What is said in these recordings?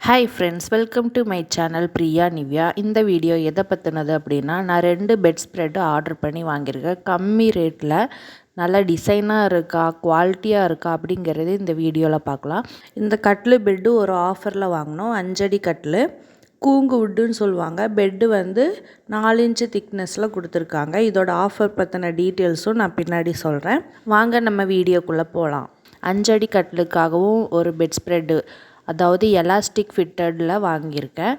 Hi friends, welcome to my channel Priya Nivea. இந்த video எதை பற்றினது அப்படின்னா, நான் 2 பெட் ஸ்ப்ரெட்டு ஆர்டர் பண்ணி வாங்கியிருக்கேன். கம்மி ரேட்டில் நல்ல டிசைனாக இருக்கா, குவாலிட்டியாக இருக்கா அப்படிங்கிறது இந்த வீடியோவில் பார்க்கலாம். இந்த கட்லு பெட்டு ஒரு ஆஃபரில் வாங்கினோம். 5 அடி கட்லு, கூங்கு வுட்டுன்னு சொல்லுவாங்க. பெட்டு வந்து 4 இன்ச்சு திக்னஸில் கொடுத்துருக்காங்க. இதோட ஆஃபர் பற்றின டீட்டெயில்ஸும் நான் பின்னாடி சொல்கிறேன். வாங்க நம்ம வீடியோக்குள்ளே போகலாம். 5 அடி கட்லுக்காகவும் ஒரு பெட் ஸ்ப்ரெட்டு, அதாவது எலாஸ்டிக் ஃபிட்டடில் வாங்கியிருக்கேன்.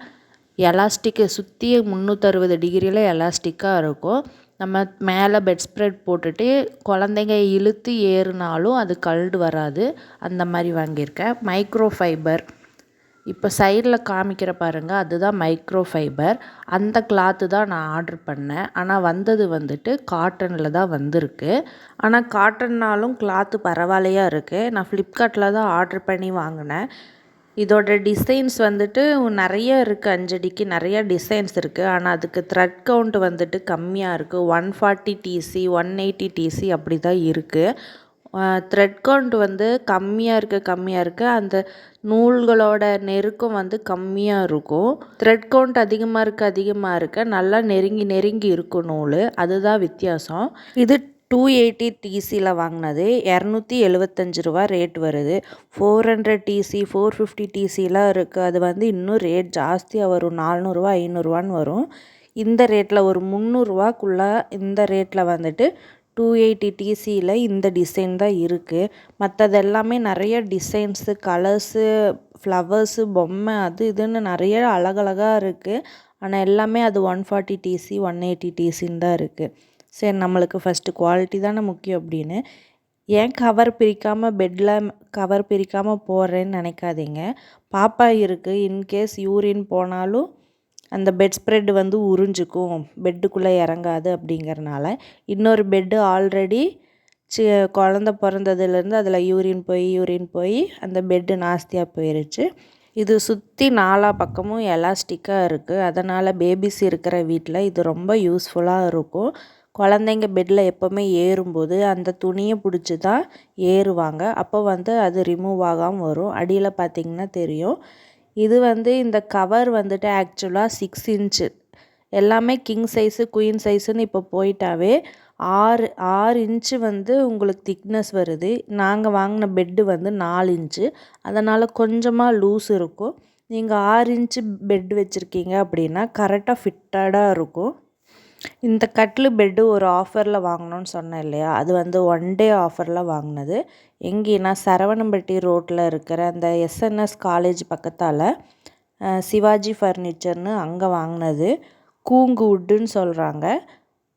எலாஸ்டிக்கை சுற்றி 360 டிகிரியில் எலாஸ்டிக்காக இருக்கும். நம்ம மேலே பெட் ஸ்ப்ரெட் போட்டுட்டு குழந்தைங்க இழுத்து ஏறினாலும் அது கழண்டு வராது. அந்த மாதிரி வாங்கியிருக்கேன். மைக்ரோ ஃபைபர், இப்போ சைடில் காமிக்கிற பாருங்கள், அதுதான் மைக்ரோ ஃபைபர். அந்த கிளாத்து தான் நான் ஆர்டர் பண்ணேன். ஆனால் வந்தது வந்துட்டு காட்டனில் தான் வந்திருக்கு. ஆனால் காட்டன்னாலும் கிளாத்து பரவாயில்லையாக இருக்குது. நான் ஃப்ளிப்கார்ட்டில் தான் ஆர்டர் பண்ணி வாங்கினேன். இதோட டிசைன்ஸ் வந்துட்டு நிறைய இருக்குது. 5 அடிக்கு நிறைய டிசைன்ஸ் இருக்குது. ஆனால் அதுக்கு த்ரெட் கவுண்ட் வந்துட்டு கம்மியாக இருக்குது. 140 டிசி 180 டிசி அப்படி தான் இருக்குது. த்ரெட் கவுண்ட் வந்து கம்மியாக இருக்குது. அந்த நூல்களோட நெருக்கம் வந்து கம்மியாக இருக்கும். த்ரெட் கவுண்ட் அதிகமாக இருக்க நல்லா நெருங்கி இருக்கும் நூல். அதுதான் வித்தியாசம். இது 280 டிசியில் வாங்கினது. 275 ரூபா ரேட் வருது. 400 டிசி 450 டிசிலாம் இருக்குது. அது வந்து இன்னும் ரேட் ஜாஸ்தியாக வரும். 400 500 வரும். இந்த ரேட்டில் ஒரு 300 இந்த ரேட்டில் வந்துட்டு 280 டிசியில் இந்த டிசைன் தான் இருக்குது. மற்றது எல்லாமே நிறைய டிசைன்ஸு, கலர்ஸு, ஃப்ளவர்ஸு, பொம்மை, அது இதுன்னு நிறைய அழகழகாக இருக்குது. ஆனால் எல்லாமே அது 140 டிசி 180 டிசின்னு தான் இருக்குது. சரி, நம்மளுக்கு ஃபஸ்ட்டு குவாலிட்டி தானே முக்கியம் அப்படின்னு ஏன் கவர் பிரிக்காமல் பெட்டில் கவர் பிரிக்காமல் போடுறேன்னு நினைக்காதீங்க. பாப்பா இருக்குது. இன்கேஸ் யூரின் போனாலும் அந்த பெட் ஸ்ப்ரெட் வந்து உறிஞ்சிக்கும், பெட்டுக்குள்ளே இறங்காது. அப்படிங்கிறனால இன்னொரு பெட்டு ஆல்ரெடி குழந்த பிறந்ததுலேருந்து அதில் யூரின் போய் அந்த பெட்டு நாஸ்தியாக போயிருச்சு. இது சுற்றி 4 பக்கமும் எலாஸ்டிக்காக இருக்குது. அதனால் பேபிஸ் இருக்கிற வீட்டில் இது ரொம்ப யூஸ்ஃபுல்லாக இருக்கும். குழந்தைங்க பெட்டில் எப்போவுமே ஏறும்போது அந்த துணியை பிடிச்சி தான் ஏறுவாங்க. அப்போ வந்து அது ரிமூவ் ஆகாமல் வரும். அடியில் பார்த்திங்கன்னா தெரியும். இது வந்து இந்த கவர் வந்துட்டு ஆக்சுவலாக 6 இன்ச்சு. எல்லாமே கிங் சைஸு குயின் சைஸுன்னு இப்போ போயிட்டாவே 6 இன்ச்சு வந்து உங்களுக்கு திக்னஸ் வருது. நாங்கள் வாங்கின பெட்டு வந்து 4 இன்ச்சு. அதனால் கொஞ்சமாக லூஸ் இருக்கும். நீங்கள் 6 இன்ச்சு பெட் வச்சுருக்கீங்க அப்படின்னா கரெக்டாக ஃபிட்டடாக இருக்கும். இந்த கட்லு பெட்டு ஒரு ஆஃபரில் வாங்கினோன்னு சொன்னேன் இல்லையா, அது வந்து 1 டே ஆஃபரில் வாங்கினது. எங்கேன்னா சரவணம்பட்டி ரோட்டில் இருக்கிற அந்த எஸ்என்எஸ் காலேஜ் பக்கத்தால் சிவாஜி ஃபர்னிச்சர்னு அங்கே வாங்கினது. கூங்கு வுட்டுன்னு சொல்கிறாங்க.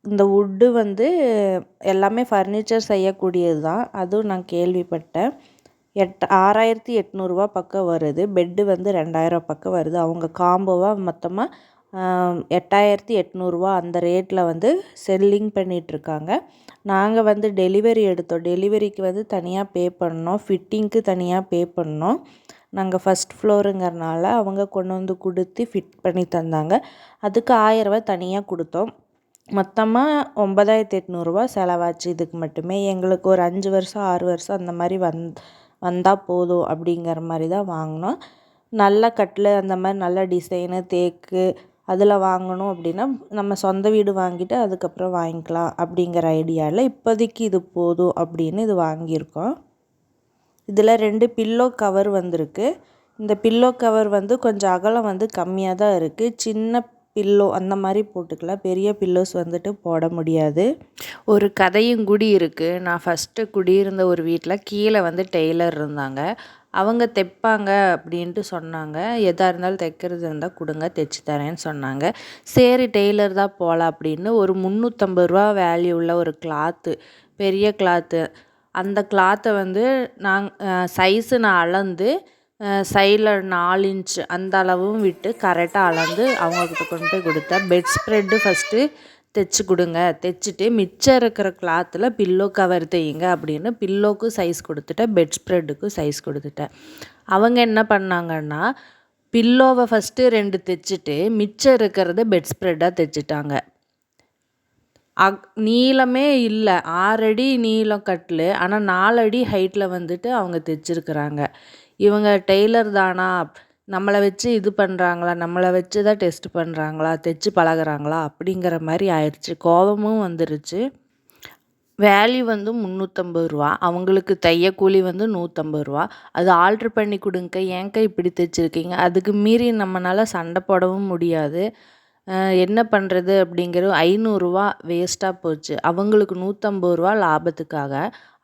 இந்த வுட்டு வந்து எல்லாமே ஃபர்னிச்சர் செய்யக்கூடியது தான். அதுவும் நான் கேள்விப்பட்டேன். 6800 பக்கம் வருது. பெட்டு வந்து 2000 பக்கம் வருது. அவங்க காம்போவாக மொத்தமாக 8800 அந்த ரேட்டில் வந்து செல்லிங் பண்ணிகிட்ருக்காங்க. நாங்கள் வந்து டெலிவரி எடுத்தோம். டெலிவரிக்கு வந்து தனியாக பே பண்ணோம். ஃபிட்டிங்க்கு தனியாக பே பண்ணோம். நாங்கள் ஃபஸ்ட் ஃப்ளோருங்கிறனால அவங்க கொண்டு வந்து கொடுத்து ஃபிட் பண்ணி தந்தாங்க. அதுக்கு 1000 ரூபா தனியாக கொடுத்தோம். மொத்தமாக 9800 செலவாச்சு. இதுக்கு மட்டுமே எங்களுக்கு ஒரு 5 வருஷம் 6 வருஷம் அந்த மாதிரி வந்தால் போதும் அப்படிங்கிற மாதிரி தான் வாங்கினோம். நல்ல கட்டில் அந்த மாதிரி நல்ல டிசைனு தேக்கு அதில் வாங்கணும் அப்படின்னா நம்ம சொந்த வீடு வாங்கிட்டு அதுக்கப்புறம் வாங்கிக்கலாம் அப்படிங்கிற ஐடியாவில் இப்போதைக்கு இது போதும் அப்படின்னு இது வாங்கியிருக்கோம். இதில் 2 பில்லோ கவர் வந்திருக்கு. இந்த பில்லோ கவர் வந்து கொஞ்சம் அகலம் வந்து கம்மியாக தான் இருக்குது. சின்ன பில்லோ அந்த மாதிரி போட்டுக்கலாம். பெரிய பில்லோஸ் வந்துட்டு போட முடியாது. ஒரு கதையும் கூடி இருக்குது. நான் ஃபஸ்ட்டு குடியிருந்த ஒரு வீட்டில் கீழே வந்து டெய்லர் இருந்தாங்க. அவங்க தைப்பாங்க அப்படின்ட்டு சொன்னாங்க. எதாக இருந்தாலும் தைக்கிறது இருந்தால் கொடுங்க, தைச்சி தரேன்னு சொன்னாங்க. சரி, டெய்லர் தான் போகலாம் அப்படின்னு ஒரு 350 வேல்யூ உள்ள ஒரு கிளாத்து, பெரிய கிளாத்து. அந்த கிளாத்தை வந்து சைஸு நான் அளந்து சைடில் 4 இன்ச்சு அந்த அளவும் விட்டு கரெக்டாக அளந்து அவங்கக்கிட்ட கொண்டு போய் கொடுத்தேன். பெட் ஸ்ப்ரெட்டு ஃபஸ்ட்டு தைச்சி கொடுங்க, தைச்சிட்டு மிச்சம் இருக்கிற கிளாத்தில் பில்லோ கவர் தையுங்க அப்படின்னு பில்லோக்கு சைஸ் கொடுத்துட்டேன், பெட் ஸ்ப்ரெட்டுக்கும் சைஸ் கொடுத்துட்டேன். அவங்க என்ன பண்ணாங்கன்னா பில்லோவை ஃபஸ்ட்டு 2 தைச்சிட்டு மிச்சம் இருக்கிறத பெட் ஸ்ப்ரெட்டாக தைச்சிட்டாங்க. நீளமே இல்லை, 6 அடி நீளம் கட்டில், ஆனால் 4 அடி ஹைட்டில் வந்துட்டு அவங்க தைச்சிருக்கிறாங்க. இவங்க டெய்லர் தானா, நம்மளை வச்சு இது பண்ணுறாங்களா, நம்மளை வச்சு தான் டெஸ்ட் பண்ணுறாங்களா, தைச்சு பழகுறாங்களா அப்படிங்கிற மாதிரி ஆயிடுச்சு. கோபமும் வந்துருச்சு. வேல்யூ வந்து 350 ரூபா, அவங்களுக்கு தையக்கூலி வந்து 150 ரூபா. அது ஆல்ட்ரு பண்ணி கொடுங்க, ஏன்க்கா இப்படி தைச்சிருக்கீங்க. அதுக்கு மீறி நம்மளால் சண்டை போடவும் முடியாது. என்ன பண்ணுறது அப்படிங்கிற 500 ரூபா வேஸ்ட்டாக போச்சு. அவங்களுக்கு 150 ரூபா லாபத்துக்காக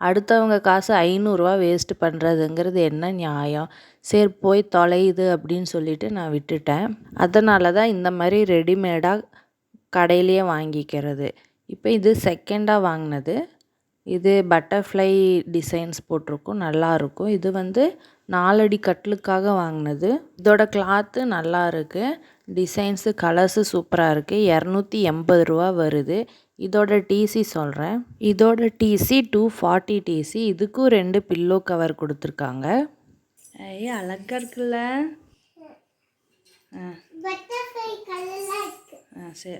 அடுத்தவங்க காசு 500 ரூபா வேஸ்ட் பண்ணுறதுங்கிறது என்ன நியாயம்? சரி போய் தொலையுது அப்படின்னு சொல்லிட்டு நான் விட்டுட்டேன். அதனால தான் இந்த மாதிரி ரெடிமேடாக கடையிலேயே வாங்கிக்கிறது. இப்போ இது செகண்டாக வாங்கினது. இது பட்டர்ஃப்ளை டிசைன்ஸ் போட்டிருக்கும், நல்லாயிருக்கும். இது வந்து 4 அடி கட்டிலுக்காக வாங்கினது. இதோட கிளாத்து நல்லா இருக்குது. டிசைன்ஸு கலர்ஸு சூப்பராக இருக்குது. 280 ரூபா வருது. இதோட டிசி சொல்கிறேன். இதோட டிசி 240 டிசி. இதுக்கும் 2 பில்லோ கவர் கொடுத்துருக்காங்க. அழகாக இருக்குல்ல. சரி,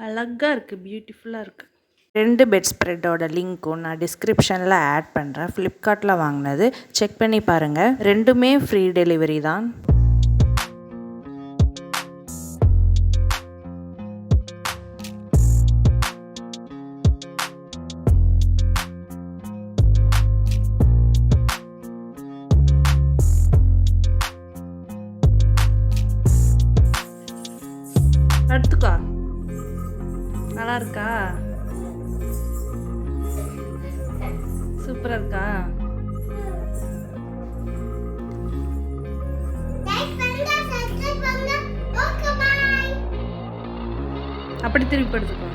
அழகாக இருக்குது, பியூட்டிஃபுல்லாக இருக்குது. 2 பெட் ஸ்ப்ரெட்டோட லிங்க்கும் நான் டிஸ்கிரிப்ஷனில் ஆட் பண்ணுறேன். ஃப்ளிப்கார்ட்டில் வாங்கினது, செக் பண்ணி பாருங்கள். ரெண்டுமே ஃப்ரீ டெலிவரி தான். எடுத்துக்கோ, நல்லா இருக்கா, சூப்பராக இருக்கா. அப்படி திருப்பி எடுத்துக்கோ.